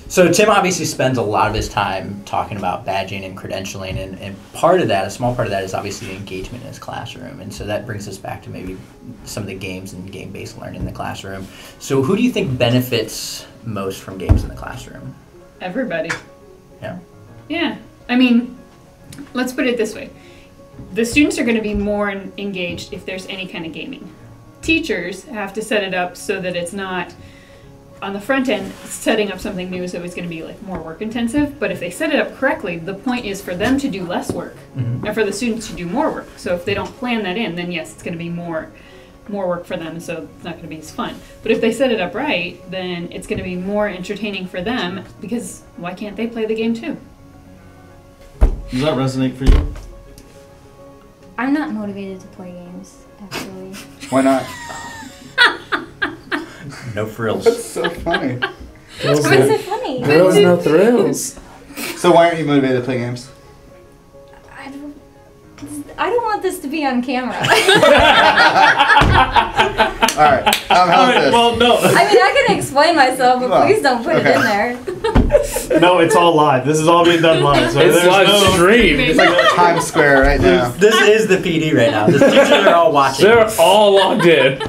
So Tim obviously spends a lot of his time talking about badging and credentialing, and part of that, a small part of that, is obviously the engagement in his classroom. And so that brings us back to maybe some of the games and game-based learning in the classroom. So who do you think benefits most from games in the classroom? Everybody. Yeah? Yeah. I mean, let's put it this way. The students are going to be more engaged if there's any kind of gaming. Teachers have to set it up so that it's not on the front end setting up something new, so it's going to be like more work intensive. But if they set it up correctly, the point is for them to do less work and for the students to do more work. So if they don't plan that in, then yes, it's going to be more work for them, so it's not going to be as fun. But if they set it up right, then it's going to be more entertaining for them, because why can't they play the game too? Does that resonate for you? I'm not motivated to play games, actually. Why not? No frills. That's so funny. What's so funny? Girls, no thrills. So why aren't you motivated to play games? I don't want this to be on camera. All right. How's this? Well, no. I mean, I can explain myself, but Well, please don't put it in there. No, it's all live. This is all being done live. So It's there's live no streamed. It's like Times Square right now. This is the PD right now. The teachers are all watching. They're all logged in.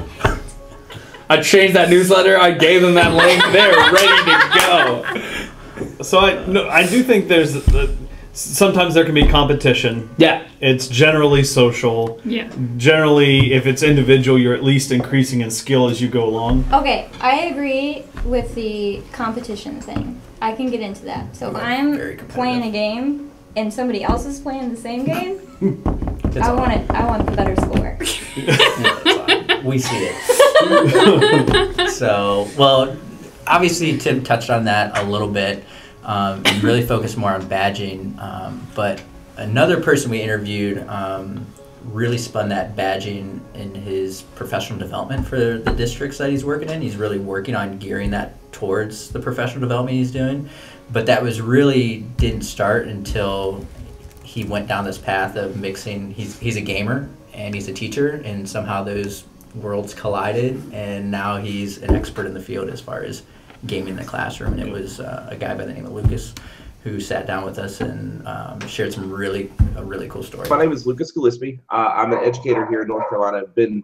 I changed that newsletter. I gave them that link. They're ready to go. So I do think there's sometimes there can be competition. Yeah. It's generally social. Yeah. Generally, if it's individual, you're at least increasing in skill as you go along. Okay, I agree with the competition thing. I can get into that. So if I'm playing a game and somebody else is playing the same game, I want the better score. We see it. So, well, obviously Tim touched on that a little bit and really focused more on badging. But another person we interviewed really spun that badging in his professional development for the districts that he's working in. He's really working on gearing that towards the professional development he's doing. But that didn't start until he went down this path of mixing. He's a gamer and he's a teacher, and somehow those worlds collided, and now he's an expert in the field as far as gaming in the classroom. And it was a guy by the name of Lucas who sat down with us and shared a really cool story. My name is Lucas Gillispie. I'm an educator here in North Carolina. I've been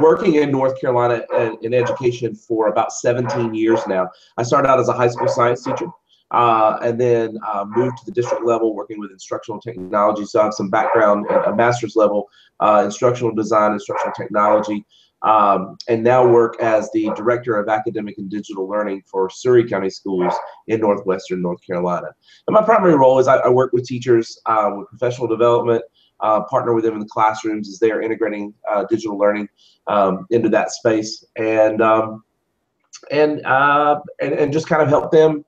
working in North Carolina in education for about 17 years now. I started out as a high school science teacher and then moved to the district level working with instructional technology. So I have some background at a master's level, instructional design, instructional technology, and now work as the Director of Academic and Digital Learning for Surry County Schools in northwestern North Carolina. And my primary role is I work with teachers with professional development, partner with them in the classrooms as they are integrating digital learning into that space, and just kind of help them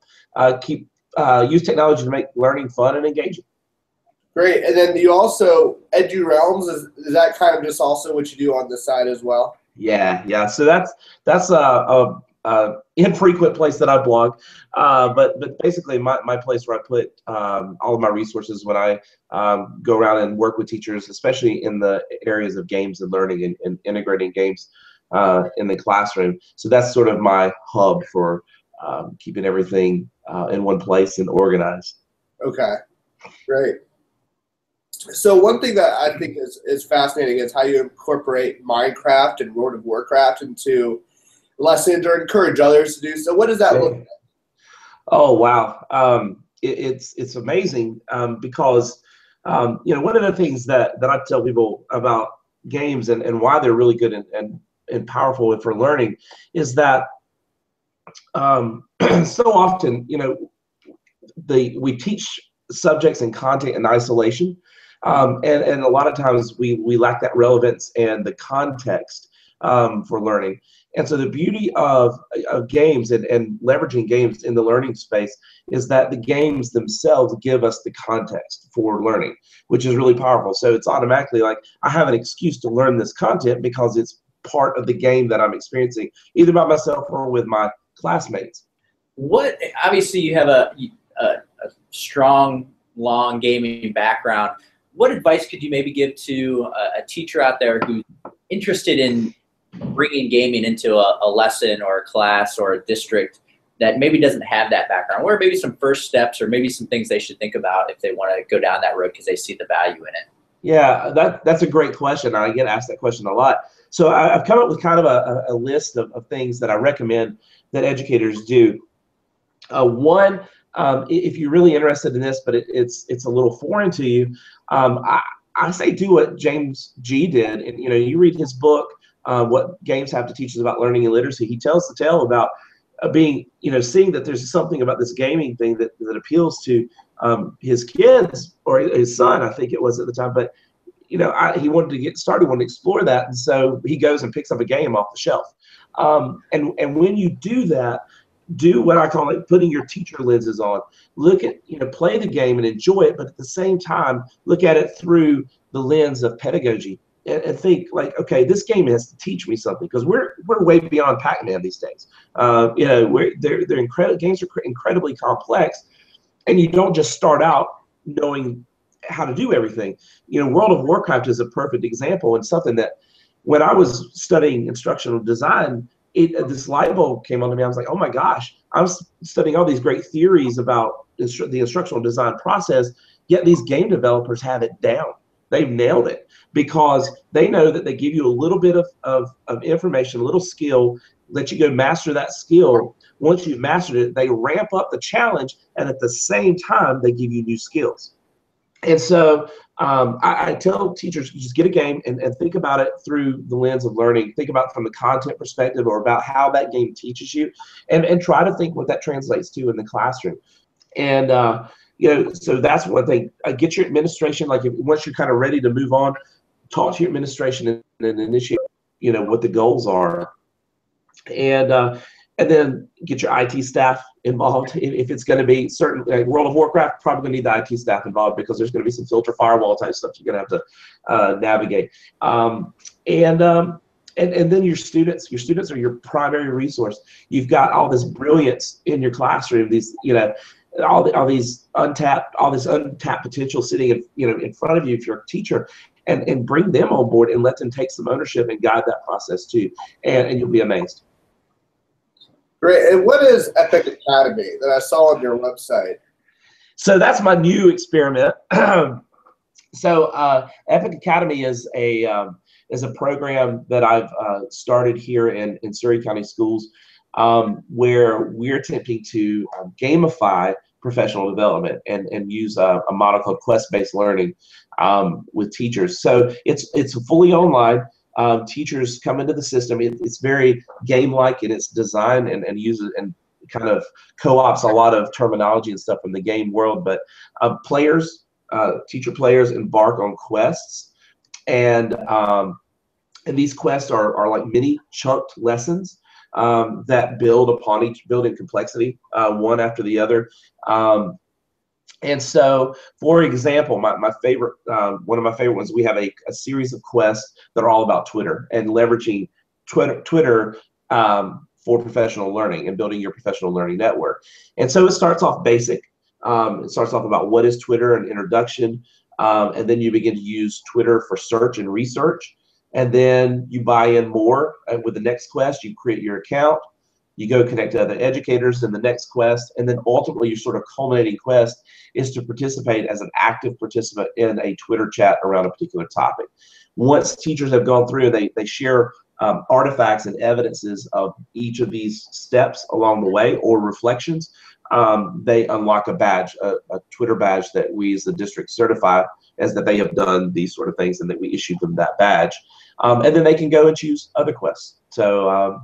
use technology to make learning fun and engaging. Great. And then you also, EduRealms, is that kind of just also what you do on this side as well? Yeah. So that's a infrequent place that I blog, but basically my place where I put all of my resources when I go around and work with teachers, especially in the areas of games and learning and integrating games in the classroom. So that's sort of my hub for keeping everything in one place and organized. Okay, great. So one thing that I think is fascinating is how you incorporate Minecraft and World of Warcraft into lessons or encourage others to do so. What does that look like? Oh, wow. It's amazing because, one of the things that I tell people about games and why they're really good and powerful for learning is that so often, we teach subjects and content in isolation. And a lot of times we lack that relevance and the context for learning. And so the beauty of games and leveraging games in the learning space is that the games themselves give us the context for learning, which is really powerful. So it's automatically like I have an excuse to learn this content because it's part of the game that I'm experiencing, either by myself or with my classmates. Obviously you have a strong, long gaming background. What advice could you maybe give to a teacher out there who's interested in bringing gaming into a lesson or a class or a district that maybe doesn't have that background? What are maybe some first steps or maybe some things they should think about if they want to go down that road because they see the value in it? Yeah, that's a great question. I get asked that question a lot. So I've come up with kind of a list of things that I recommend that educators do. One, if you're really interested in this, but it's a little foreign to you, I say do what James G. did. And you read his book, What Games Have to Teach Us About Learning and Literacy. He tells the tale about being, seeing that there's something about this gaming thing that appeals to his kids, or his son, I think it was at the time. But he wanted to get started, wanted to explore that, and so he goes and picks up a game off the shelf. And when you do that, do what I call it putting your teacher lenses on. Look at, play the game and enjoy it, but at the same time, look at it through the lens of pedagogy and think like, okay, this game has to teach me something, because we're way beyond Pac-Man these days. They're incredible. Games are incredibly complex, and you don't just start out knowing how to do everything. World of Warcraft is a perfect example, and something that when I was studying instructional design, this light bulb came onto me. I was like, oh my gosh, I'm studying all these great theories about the instructional design process, yet these game developers have it down. They've nailed it, because they know that they give you a little bit of information, a little skill, let you go master that skill. Once you've mastered it, they ramp up the challenge, and at the same time, they give you new skills. And so I tell teachers, just get a game and think about it through the lens of learning. Think about it from the content perspective, or about how that game teaches you, and try to think what that translates to in the classroom. And so that's one thing. Get your administration, like once you're kind of ready to move on, talk to your administration and initiate, what the goals are. And then get your IT staff involved. If it's going to be certain, like World of Warcraft, probably going to need the IT staff involved, because there's going to be some filter firewall type stuff you're going to have to navigate. And then your students are your primary resource. You've got all this brilliance in your classroom. These, all this untapped potential sitting in front of you if you're a teacher, and bring them on board and let them take some ownership and guide that process too. And you'll be amazed. Great. And what is Epic Academy that I saw on your website? So that's my new experiment. So Epic Academy is a program that I've started here in Surry County Schools, where we're attempting to gamify professional development and use a model called quest-based learning with teachers. So it's fully online. Teachers come into the system. It's very game-like in its design, and uses and kind of co-ops a lot of terminology and stuff from the game world. But teacher players embark on quests, and these quests are like mini chunked lessons that build in complexity, one after the other. And so, for example, one of my favorite ones, we have a series of quests that are all about Twitter and leveraging Twitter for professional learning and building your professional learning network. And so it starts off basic. It starts off about what is Twitter, an introduction, and then you begin to use Twitter for search and research. And then you buy in more with the next quest. You create your account. You go connect to other educators in the next quest, and then ultimately your sort of culminating quest is to participate as an active participant in a Twitter chat around a particular topic. Once teachers have gone through, they share artifacts and evidences of each of these steps along the way, or reflections. They unlock a badge, a Twitter badge that we as the district certify as that they have done these sort of things, and that we issue them that badge. And then they can go and choose other quests. So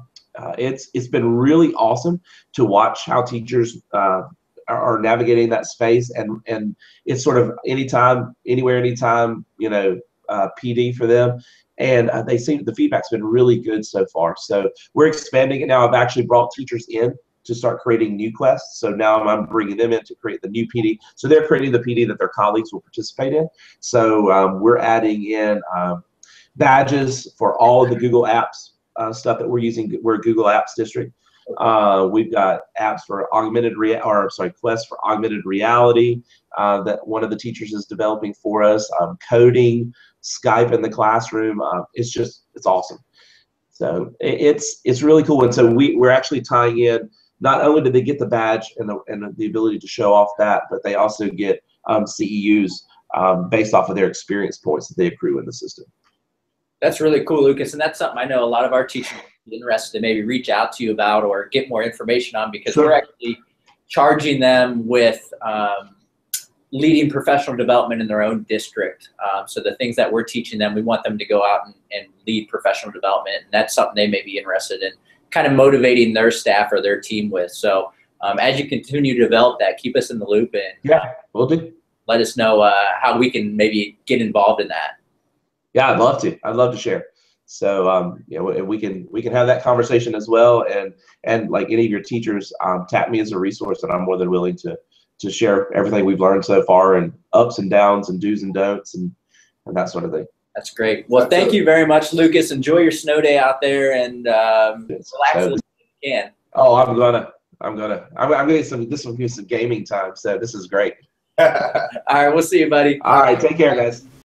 it's been really awesome to watch how teachers are navigating that space, and it's sort of anytime, anywhere, anytime, PD for them. And they seem the feedback's been really good so far. So we're expanding it now. I've actually brought teachers in to start creating new quests. So now I'm bringing them in to create the new PD. So they're creating the PD that their colleagues will participate in. So we're adding in badges for all of the Google Apps stuff that we're using. We're a Google Apps district. We've got apps for quests for augmented reality that one of the teachers is developing for us. Coding, Skype in the classroom. It's awesome. So it's really cool. And so we're actually tying in not only do they get the badge and the ability to show off that, but they also get CEUs based off of their experience points that they accrue in the system. That's really cool, Lucas, and that's something I know a lot of our teachers are interested to maybe reach out to you about or get more information on, because we're actually charging them with leading professional development in their own district. So the things that we're teaching them, we want them to go out and lead professional development, and that's something they may be interested in kind of motivating their staff or their team with. So as you continue to develop that, keep us in the loop, and yeah, we'll do. Let us know how we can maybe get involved in that. Yeah, I'd love to. I'd love to share. So you know, we can have that conversation as well. And like any of your teachers, tap me as a resource, and I'm more than willing to share everything we've learned so far, and ups and downs and do's and don'ts and that sort of thing. That's great. Well, thank you very much, Lucas. Enjoy your snow day out there, and relax as you can. Oh, I'm getting some. This will give me some gaming time. So this is great. All right, we'll see you, buddy. All right, take care, guys.